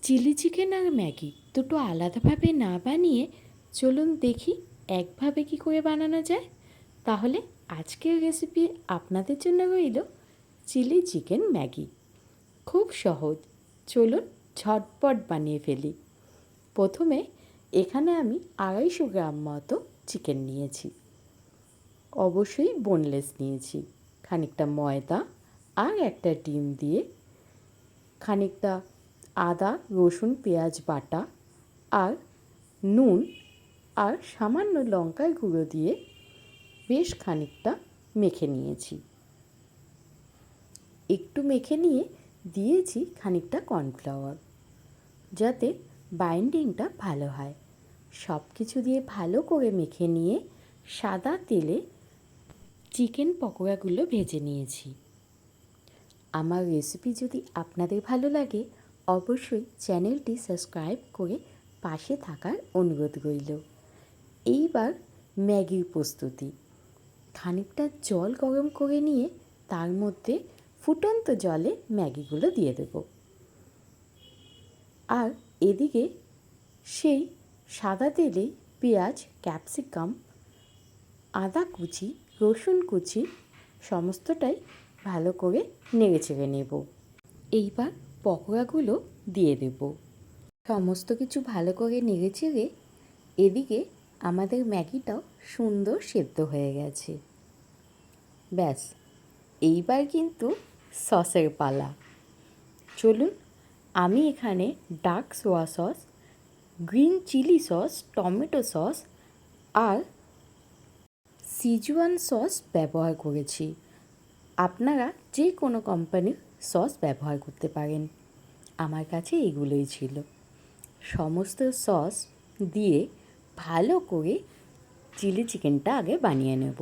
Chilli chicken আর Maggi দুটো আলাদাভাবে না বানিয়ে চলুন দেখি একভাবে কি করে বানানো যায়। তাহলে আজকের রেসিপি আপনাদের জন্য রইল চিলি চিকেন ম্যাগি। খুব সহজ, চলুন ঝটপট বানিয়ে ফেলি। প্রথমে এখানে আমি 250 গ্রাম মতো চিকেন নিয়েছি, অবশ্যই বোনলেস নিয়েছি। খানিকটা ময়দা আর একটা ডিম দিয়ে, খানিকটা আদা রসুন পেঁয়াজ বাটা আর নুন আর সামান্য লঙ্কার গুঁড়ো দিয়ে বেশ খানিকটা মেখে নিয়েছি। একটু মেখে নিয়ে দিয়েছি খানিকটা কর্নফ্লাওয়ার, যাতে বাইন্ডিংটা ভালো হয়। সব কিছু দিয়ে ভালো করে মেখে নিয়ে সাদা তেলে চিকেন পকোড়াগুলো ভেজে নিয়েছি। আমার রেসিপি যদি আপনাদের ভালো লাগে অবশ্যই চ্যানেলটি সাবস্ক্রাইব করে পাশে থাকার অনুরোধ রইল। এইবার ম্যাগির প্রস্তুতি। খানিকটা জল গরম করে নিয়ে তার মধ্যে ফুটন্ত জলে ম্যাগিগুলো দিয়ে দেব। আর এদিকে সেই সাদা তেলে পেঁয়াজ, ক্যাপসিকাম, আদা কুচি, রসুন কুচি সমস্তটাই ভালো করে নেড়ে চেড়ে নেব। এইবার পকোড়াগুলো দিয়ে দেব। সমস্ত কিছু ভালো করে নেড়ে চেড়ে এদিকে আমাদের ম্যাগিটাও সুন্দর সেদ্ধ হয়ে গেছে। ব্যাস, এইবার কিন্তু সসের পালা। চলুন, আমি এখানে dark soya sauce, green chilli sauce, tomato sauce আর সিজুয়ান সস ব্যবহার করেছি। আপনারা যে কোনো কোম্পানির সস ব্যবহার করতে পারেন, আমার কাছে এগুলোই ছিল। সমস্ত সস দিয়ে ভালো করে চিলি চিকেনটা আগে বানিয়ে নেব।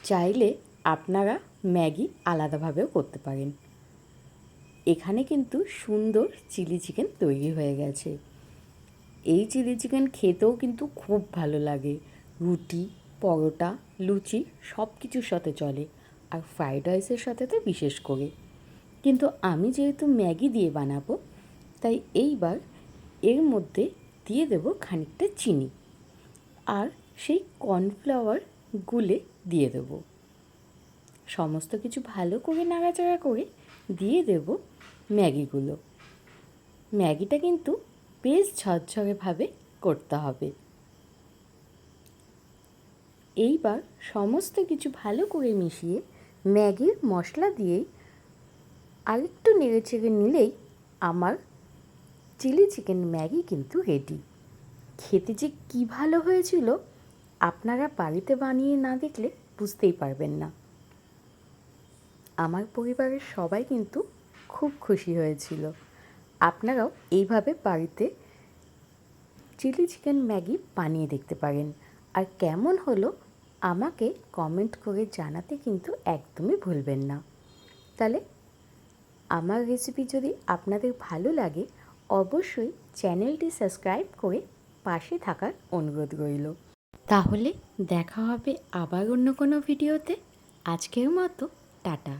চাইলে আপনারা ম্যাগি আলাদাভাবেও করতে পারেন। এখানে কিন্তু সুন্দর চিলি চিকেন তৈরি হয়ে গেছে। এই চিলি চিকেন খেতেও কিন্তু খুব ভালো লাগে। রুটি, পরোটা, লুচি সব কিছুর সাথে চলে, আর ফ্রাইড রাইসের সাথে তো বিশেষ করে। কিন্তু আমি যেহেতু ম্যাগি দিয়ে বানাবো, তাই এইবার এর মধ্যে দিয়ে দেব খানিকটা চিনি আর সেই কর্নফ্লাওয়ার গুলে দিয়ে দেব। সমস্ত কিছু ভালো করে নাড়াচাড়া করে দিয়ে দেব ম্যাগিগুলো। ম্যাগিটা কিন্তু বেশ ঝরঝরেভাবে করতে হবে। এইবার সমস্ত কিছু ভালো করে মিশিয়ে ম্যাগির মশলা দিয়েই আরেকটু নেড়ে চেড়ে নিলেই আমার চিলি চিকেন ম্যাগি কিন্তু রেডি। খেতে যে কী ভালো হয়েছিল, আপনারা বাড়িতে বানিয়ে না দেখলে বুঝতেই পারবেন না। আমার পরিবারের সবাই কিন্তু খুব খুশি হয়েছিল। আপনারাও এইভাবে বাড়িতে চিলি চিকেন ম্যাগি বানিয়ে দেখতে পারেন, আর কেমন হলো আমাকে কমেন্ট করে জানাতে কিন্তু একদমই ভুলবেন না। তাহলে আমার রেসিপি যদি আপনাদের ভালো লাগে অবশ্যই চ্যানেলটি সাবস্ক্রাইব করে পাশে থাকার অনুরোধ রইল। তাহলে দেখা হবে আবার অন্য কোনো ভিডিওতে। আজকের মতো টাটা।